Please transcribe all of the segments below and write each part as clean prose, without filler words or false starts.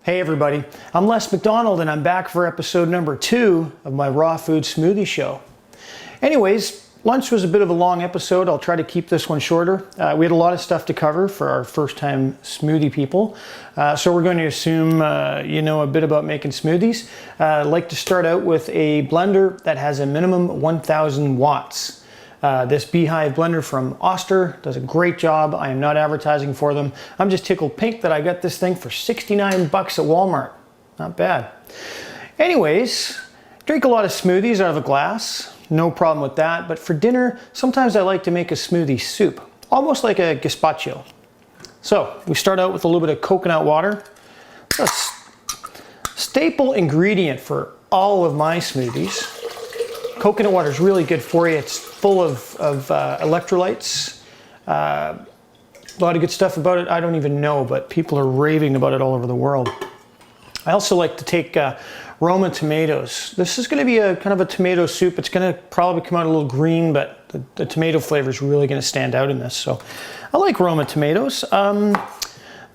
Hey everybody, I'm Les McDonald and I'm back for episode number 2 of my raw food smoothie show. Anyways, lunch was a bit of a long episode. I'll try to keep this one shorter. We had a lot of stuff to cover for our first time smoothie people. So we're going to assume you know a bit about making smoothies. I'd like to start out with a blender that has a minimum 1000 watts. This Beehive blender from Oster does a great job. I am not advertising for them. I'm just tickled pink that I got this thing for 69 bucks at Walmart. Not bad. Anyways, drink a lot of smoothies out of a glass. No problem with that. But for dinner, sometimes I like to make a smoothie soup, almost like a gazpacho. So we start out with a little bit of coconut water. That's a staple ingredient for all of my smoothies. Coconut water is really good for you. It's full of electrolytes. A lot of good stuff about it. I don't even know, but people are raving about it all over the world. I also like to take Roma tomatoes. This is going to be a kind of a tomato soup. It's going to probably come out a little green, but the tomato flavor is really going to stand out in this. So I like Roma tomatoes.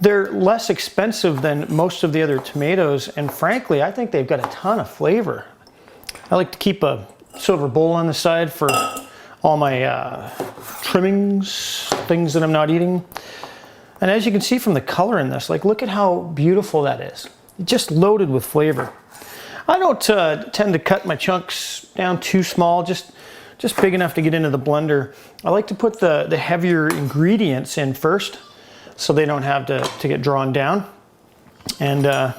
They're less expensive than most of the other tomatoes, and frankly, I think they've got a ton of flavor. I like to keep a silver bowl on the side for all my trimmings, things that I'm not eating. And as you can see from the color in this, like look at how beautiful that is. Just loaded with flavor. I don't tend to cut my chunks down too small, just big enough to get into the blender. I like to put the heavier ingredients in first so they don't have to get drawn down. And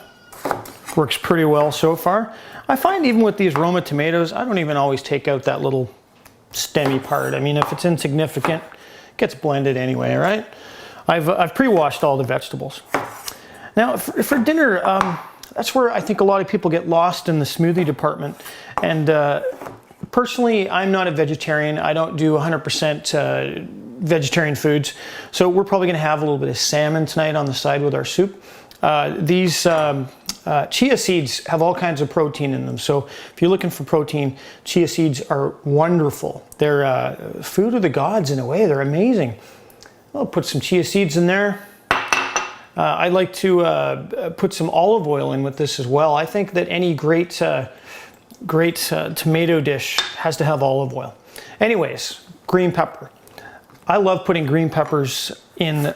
works pretty well so far. I find even with these Roma tomatoes, I don't even always take out that little stemmy part. I mean, if it's insignificant, it gets blended anyway, right? I've pre-washed all the vegetables. Now, for dinner, that's where I think a lot of people get lost in the smoothie department. And personally, I'm not a vegetarian. I don't do 100% vegetarian foods. So we're probably gonna have a little bit of salmon tonight on the side with our soup. These chia seeds have all kinds of protein in them. So if you're looking for protein, chia seeds are wonderful. They're food of the gods in a way. They're amazing. I'll put some chia seeds in there. I like to put some olive oil in with this as well. I think that any great tomato dish has to have olive oil. Anyways, green pepper. I love putting green peppers in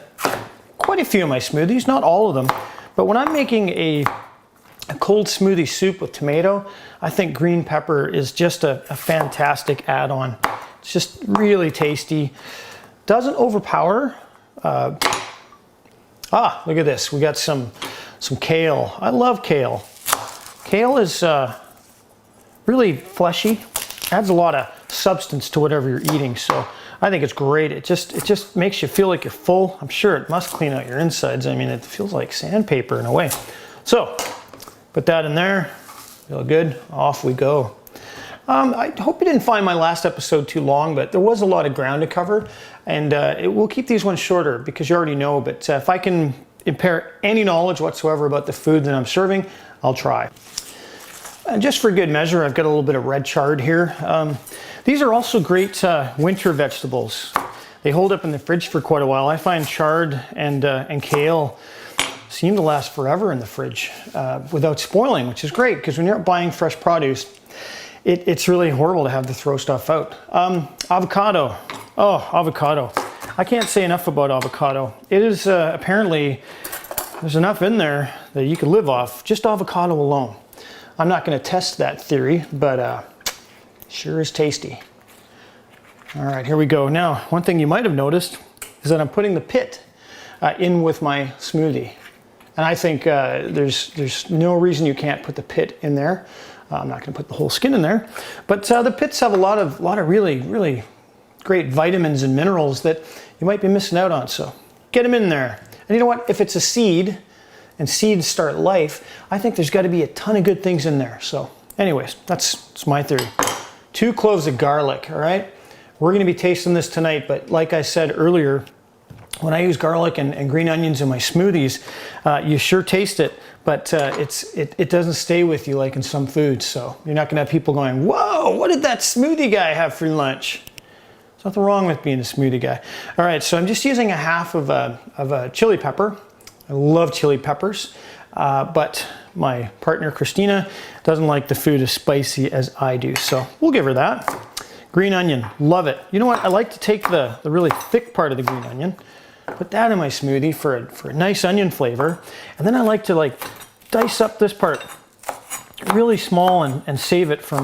quite a few of my smoothies, not all of them. But when I'm making a cold smoothie soup with tomato, I think green pepper is just a fantastic add-on. It's just really tasty. Doesn't overpower. Look at this. We got some kale. I love kale. Kale is really fleshy. Adds a lot of substance to whatever you're eating. So I think it's great. It just makes you feel like you're full. I'm sure it must clean out your insides. I mean, it feels like sandpaper in a way. So put that in there. Feel good. Off we go. I hope you didn't find my last episode too long, but there was a lot of ground to cover, and we'll keep these ones shorter because you already know. But if I can impair any knowledge whatsoever about the food that I'm serving, I'll try. And just for good measure, I've got a little bit of red chard here. These are also great winter vegetables. They hold up in the fridge for quite a while. I find chard and kale seem to last forever in the fridge without spoiling, which is great because when you're buying fresh produce, it's really horrible to have to throw stuff out. Avocado. Oh, avocado. I can't say enough about avocado. It is apparently, there's enough in there that you can live off just avocado alone. I'm not going to test that theory, but sure is tasty. All right, here we go. Now, one thing you might have noticed is that I'm putting the pit in with my smoothie. And I think there's no reason you can't put the pit in there. I'm not going to put the whole skin in there. But the pits have a lot of really, really great vitamins and minerals that you might be missing out on. So get them in there. And you know what? If it's a seed, and seeds start life, I think there's got to be a ton of good things in there. So anyways, that's my theory. 2 cloves of garlic, all right? We're going to be tasting this tonight, but like I said earlier, when I use garlic and green onions in my smoothies, you sure taste it, but it doesn't stay with you like in some foods. So you're not going to have people going, whoa, what did that smoothie guy have for lunch? There's nothing wrong with being a smoothie guy. All right, so I'm just using a half of a chili pepper. I love chili peppers. but my partner Christina doesn't like the food as spicy as I do, so we'll give her that. Green onion, love it. You know what? I like to take the really thick part of the green onion, put that in my smoothie for a nice onion flavor, and then I like to dice up this part really small and save it for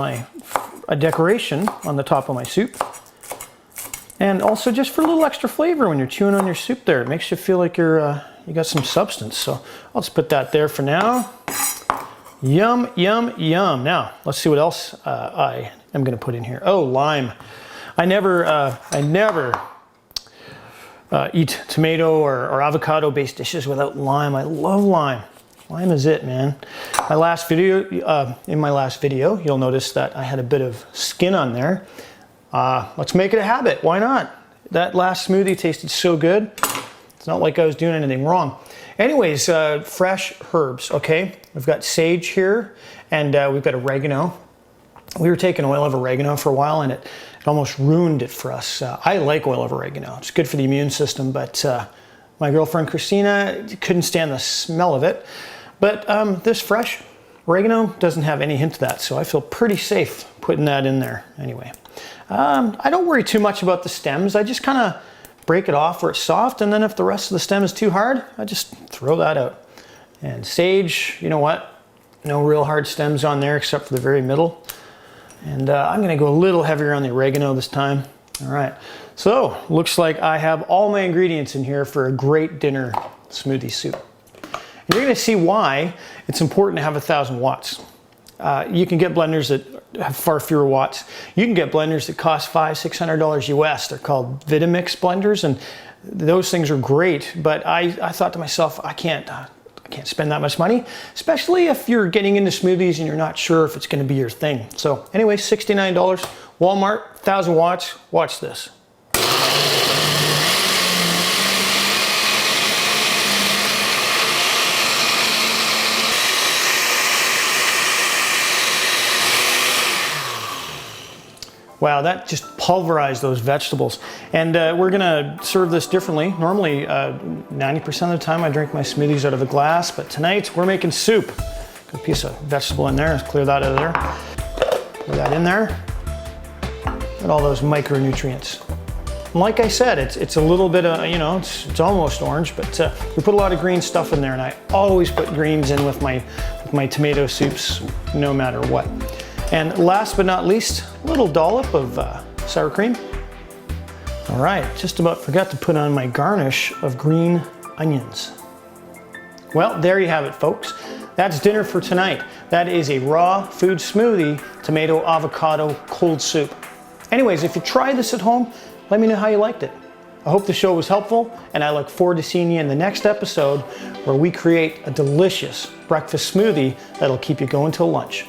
a decoration on the top of my soup. And also just for a little extra flavor when you're chewing on your soup there. It makes you feel like you got some substance. So I'll just put that there for now. Yum, yum, yum. Now, let's see what else I am going to put in here. Oh, lime. I never eat tomato or avocado-based dishes without lime. I love lime. Lime is it, man. In my last video, you'll notice that I had a bit of skin on there. Let's make it a habit. Why not? That last smoothie tasted so good. It's not like I was doing anything wrong. Anyways, fresh herbs, okay? We've got sage here, and we've got oregano. We were taking oil of oregano for a while, and it almost ruined it for us. I like oil of oregano. It's good for the immune system, but my girlfriend Christina couldn't stand the smell of it. But this fresh oregano doesn't have any hint of that, so I feel pretty safe putting that in there anyway. I don't worry too much about the stems. I just kind of break it off where it's soft, and then if the rest of the stem is too hard, I just throw that out. And sage, you know what? No real hard stems on there except for the very middle. And I'm gonna go a little heavier on the oregano this time. All right, so looks like I have all my ingredients in here for a great dinner smoothie soup. And you're gonna see why it's important to have 1,000 watts. You can get blenders that have far fewer watts. You can get blenders that cost $500–600 US. They're called Vitamix blenders, and those things are great. But I thought to myself, I can't spend that much money, especially if you're getting into smoothies and you're not sure if it's going to be your thing. So anyway, $69, Walmart, 1,000 watts. Watch this. Wow, that just pulverized those vegetables. And we're gonna serve this differently. Normally, 90% of the time I drink my smoothies out of a glass, but tonight we're making soup. Got a piece of vegetable in there, let's clear that out of there. Put that in there. And all those micronutrients. And like I said, it's a little bit of, you know, it's almost orange, but we put a lot of green stuff in there, and I always put greens in with my tomato soups, no matter what. And last but not least, a little dollop of sour cream. All right, just about forgot to put on my garnish of green onions. Well, there you have it, folks. That's dinner for tonight. That is a raw food smoothie, tomato avocado cold soup. Anyways, if you try this at home, let me know how you liked it. I hope the show was helpful, and I look forward to seeing you in the next episode where we create a delicious breakfast smoothie that'll keep you going till lunch.